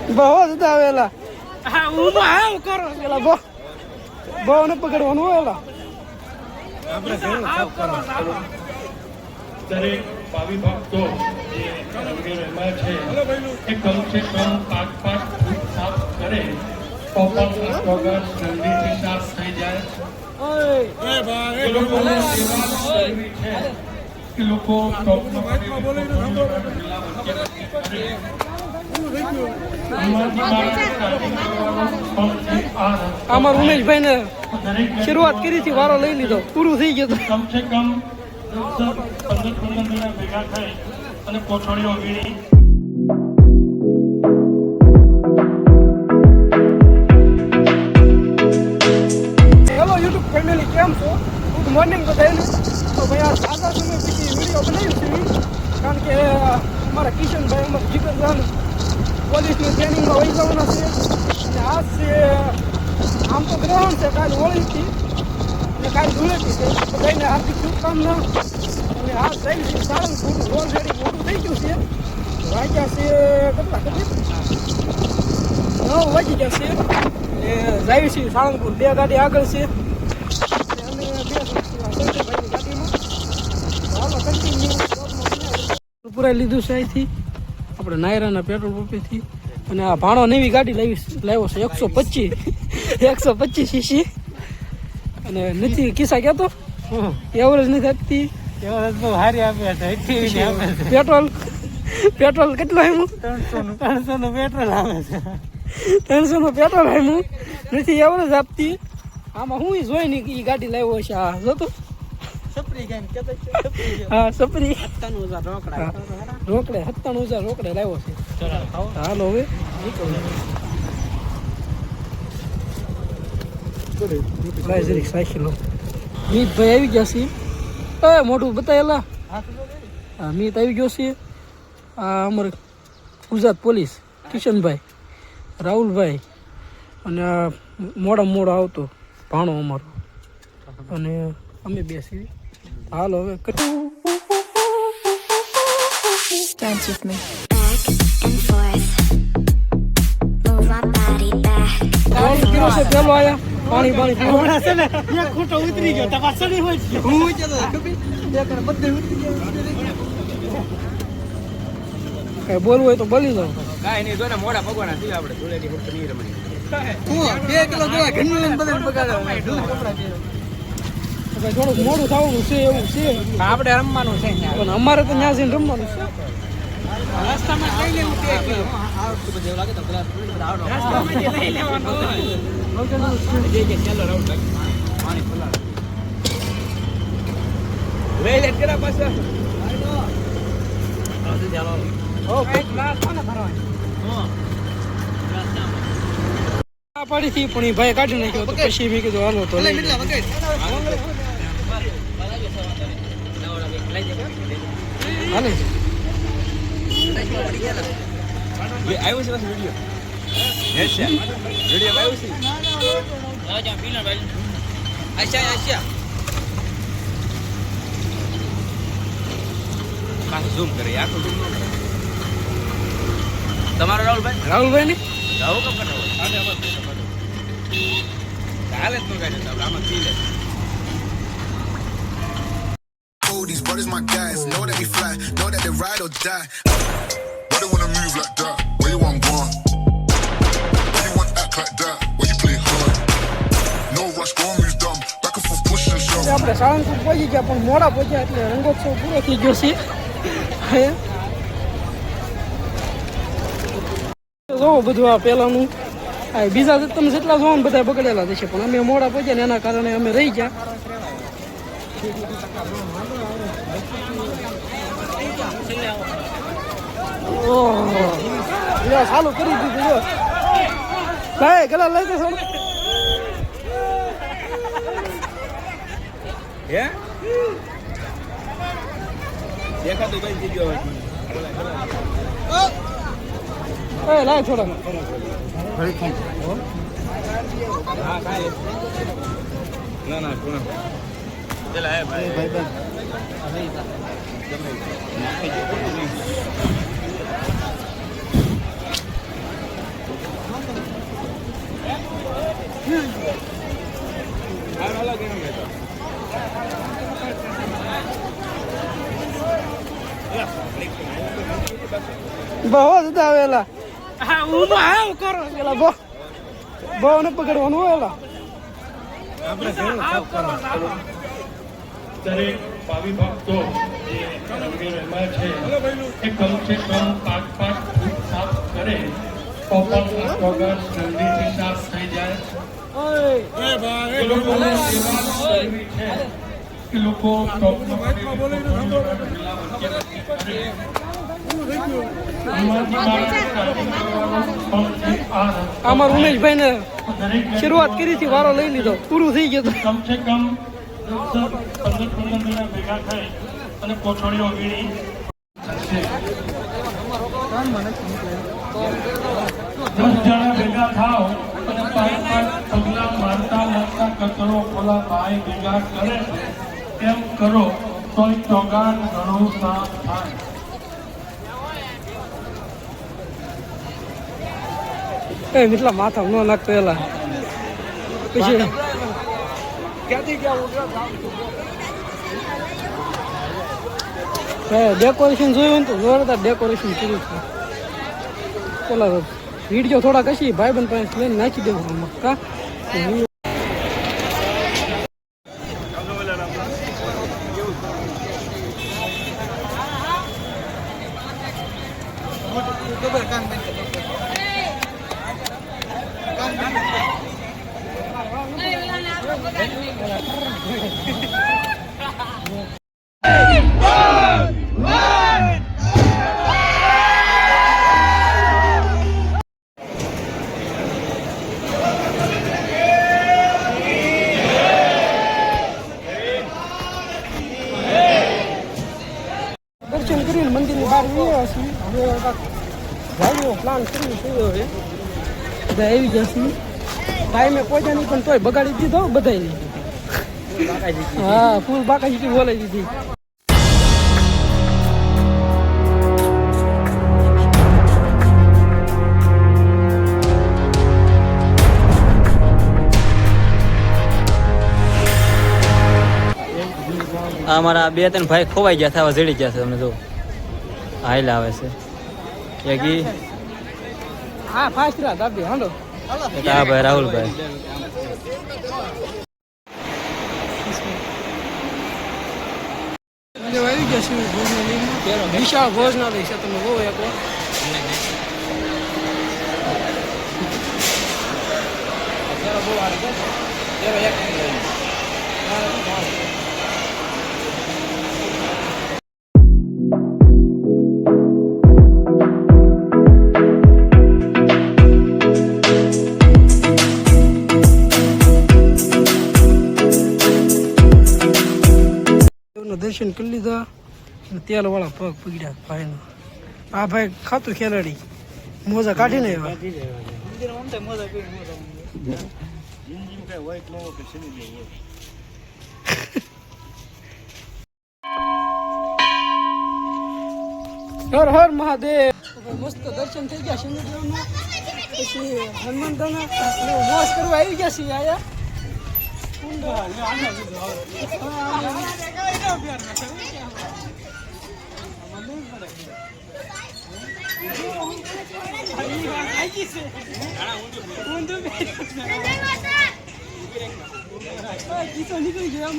બહુ જ આવેલા પેલા બહુ ને પકડવાનું એલા આપણે દરેક ભાવિ ભક્તો જે રંગેરમાં છે એ કમસે કમ 5 ફૂટ સાફ કરે તો પણ વગર જલ્દીથી સાફ થઈ જાય. એ લોકોની સેવા કરવી છે કે લોકો અમાર ઉમેશભાઈ ને શરૂઆત કરી હતી, વારો લઈ લીધો, પૂરું થઈ ગયું. કમસે કમ 15 જણા ભેગા થઈ અને કોથળીઓ વીણી. હેલો યુટ્યુબ ફેમિલી, કેમ છો? ગુડ મોર્નિંગ બધાને. તો ભાઈ આ સાદા સમય પછી વિડીયો બનાવ્યું છે, કારણ કે અમારા કિશનભાઈ અમારા જીગરજાન પોલીસની ટ્રેનિંગમાં વહી જવાના છે. અને આજ છે આમ તો ગ્રહણ છે, કાલ હોળીથી અને કાલ ધૂળેટી છે. બધાને હાર્દિક શુભકામના. અને આ થઈ છે સાળંગપુર ઓલરેડી મોટું થઈ ગયું છે. વાગ્યા છે કેટલા 9 વાગી ગયા છે. એ જાય છે સાળંગપુર, 2 ગાડી આગળ છે અને અમે 2 શંકરભાઈની ગાડીમાં હાલો કન્ટિન્યુ પુરાઈ લીધું છે અહીંથી આપણે નાયરાના પેટ્રોલ પંપેથી. અને આ ભાણો નવી ગાડી લાવ્યો છે 125 સીસી. અને નથી કિસ્સા કહેતો એવરેજ નથી આપતી. પેટ્રોલ કેટલું આવ્યું? 300 નું પેટ્રોલ આવે છે. 300 નું પેટ્રોલ આવ્યું નથી, એવરેજ આપતી. આમાં હું જોઈ નહીં એ ગાડી લાવ્યો છે. આ જોતો હા સપરી 97,000 રોકડે 97,000 રોકડે લાવ્યો છે. હાલો હવે સાયકલો મીતભાઈ આવી ગયા છે. મોટું બતાવેલા હા મીત આવી ગયો છે. આ અમારે ગુજરાત પોલીસ કિશનભાઈ, રાહુલભાઈ અને આ મોડો આવતો ભાણો અમારો અને અમે બેસી. હાલો હવે Dance with me. Back and forth. Move my body back. પેલો આયા પાણી હમણાં છે ને એક ખૂટો ઉતરી ગયો, તમારે સડી હોય છે. હું વિચારતો બધે ઉતરી ગયા. કઈ બોલવું હોય તો બોલી દો. કાંઈ નહીં, જો ને મોડા ભગવાના થયા આપણે ધૂળેટી ફક્ત નહીં રમણી. 2 કિલો જોવા ઘણી લઈને બધે બગાડે. થોડુંક મોડું થવાનું છે એવું છે. આપણે રમવાનું છે પણ અમારે તો ત્યાં જઈને રમવાનું છે. રસ્તામાં લઈ લેવું 2 કિલો. આવડતું બધું એવું લાગે તો ગ્લાસ રસ્તામાં લઈ લેવાનું જે ચાલો રાઉન્ડ લાગી પાણી ફુલા લઈ લે કેરા પાછા આવજો ચાલો. ઓકે ગ્લાસ કોને ભરવાનો? આ પડી હતી પણ એ ભાઈ કાઢી નાખ્યો તો પછી મેં કીધું હાલો તો લઈ હાલે આવ્યું છે વિડીયો વિડીયો આવ્યું છે. આશા ખાસ ઝૂમ કરે આખું ઝૂમ ન કરે. તમારો રાહુલભાઈ ને જાઓ કમ કરતા હોય ચાલે જ ન કાઢે તો આમાં પી લે. These brothers my guys, know that we fly, know that they ride or die. Why they wanna move like that? Where you want gone? Why you want act like that? Why you play hard? No rush, go and move dumb. Back and forth, push and shove. આપણે સાળંગપુર પહોંચી ગયા પણ મોડા પહોંચ્યા એટલે રંગોત્સવ પૂરો થઈ ગયો છે. જોવો બધું આ પહેલાનું બીજા તમે જેટલા જોવો ને બધા બગડેલા થશે પણ અમે મોડા પહોંચ્યા ને એના કારણે અમે રહી ગયા. ચાલુ કરી દીધું ભાઈ ગલા લઈ જશો હે દેખાતું કઈ દીધો હવે લાય થોડા હા કાય ના કોણ ચલા હે ભાઈ બહુ જ આવેલા હા હું તો આવ કરો પેલા બહુ ને પકડવાનું આવેલા દરેક ભાવિ ભક્તો જે રંગે રમ્યા છે એ કમસે કમ 5 ફૂટ સાફ કરે તો પણ આટોગર જલ્દીથી સાફ થઈ જાય. એ લોકોને સેવા કરવી છે કે લોકો અમાર ઉમેશભાઈ ને શરૂઆત કરી હતી વારો લઈ લીધો પૂરું થઈ ગયું કમસે કમ 15 જણા ભેગા થઈ અને કોથળીઓ વીણી 10 જણા ભેગા થાવ અને 5 પગલા મારતા કચરો ખોલા ભાઈ ભેગા કરે એમ કરો તો ચોગાન ઘણું સાફ થાય. એટલા માથા ન નાખતો એલા પછી ડેકોરેશન જોયું ને તો જોરદાર ડેકોરેશન કર્યું છે. પેલા વિડીયો થોડા કશી ભાઈબંધ પાસે લઈને નાખી દેવું આમાં કા દર્શન કરીને મંદિરની બહાર આવ્યા છીએ. હવે ભાઈઓ પ્લાન કરી થયો હવે બધા આવી જશે. ભાઈ મેં પહોંચ્યા નહીં પણ તોય બગાડી દીધો બધાય. હા ફૂલ બાકાજી બોલાવી દીધી. અમારા 2-3 ભાઈ ખોવાઈ ગયા હતા જડી ગયા છે. તમે જો હાઈલ આવે છે એક હા ફાસ્ટ રાત આપી હાલો. હા ભાઈ રાહુલભાઈ આવી ગયા છે ભોજનાલય. વિશાળ ભોજનાલય છે તમે બહુ એક દર્શન કરી લીધા અને તેલ વાળા પગ પીડ્યા ભાઈનો. આ ભાઈ ખાતું ખેલાડી મોજા કાઢીને હર હર મહાદેવ. મસ્ત દર્શન થઈ ગયા શનિદેવના. પછી હનુમાન દાના મોજ કરવા આવી ગયા છીએ આયા. નીકળી ગયો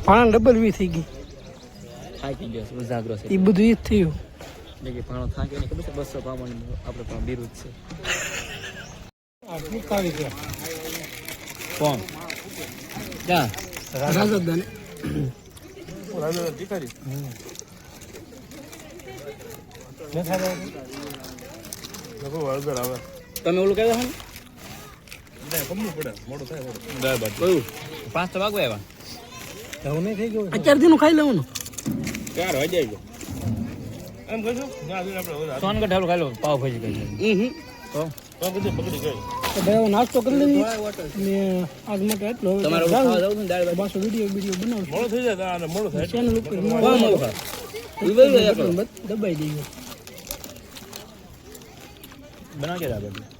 પાણા ડબલ વી થઈ ગઈ થાકી ગયો છે ઉજાગરો છે એ બધું ઈ જ થયું કે પાણો થાકે ને ખબર છે 200 પામણ આપણે પણ બિરુદ છે કોણ ક્યાં રાજાદાન તમે ઓલું કહેતા હો કયું 5 વાગવા આવ્યા અત્યાર દીનું ખાઈ લેવાનું ક્યારે હોય જાય સોનગઢ હાલો ખાઈ લો પાવ ભાજી ખાઈ તો ભાઈ નાસ્તો કરી લેવી ને આજ માટે એટલો તમારે ખાવા જવું ને દાળ પાછો વિડીયો બનાવશું મોડું થઈ જાય મોડું થાય ચેનલ ઉપર દબાઈ દઈએ બનાવ કે આગળ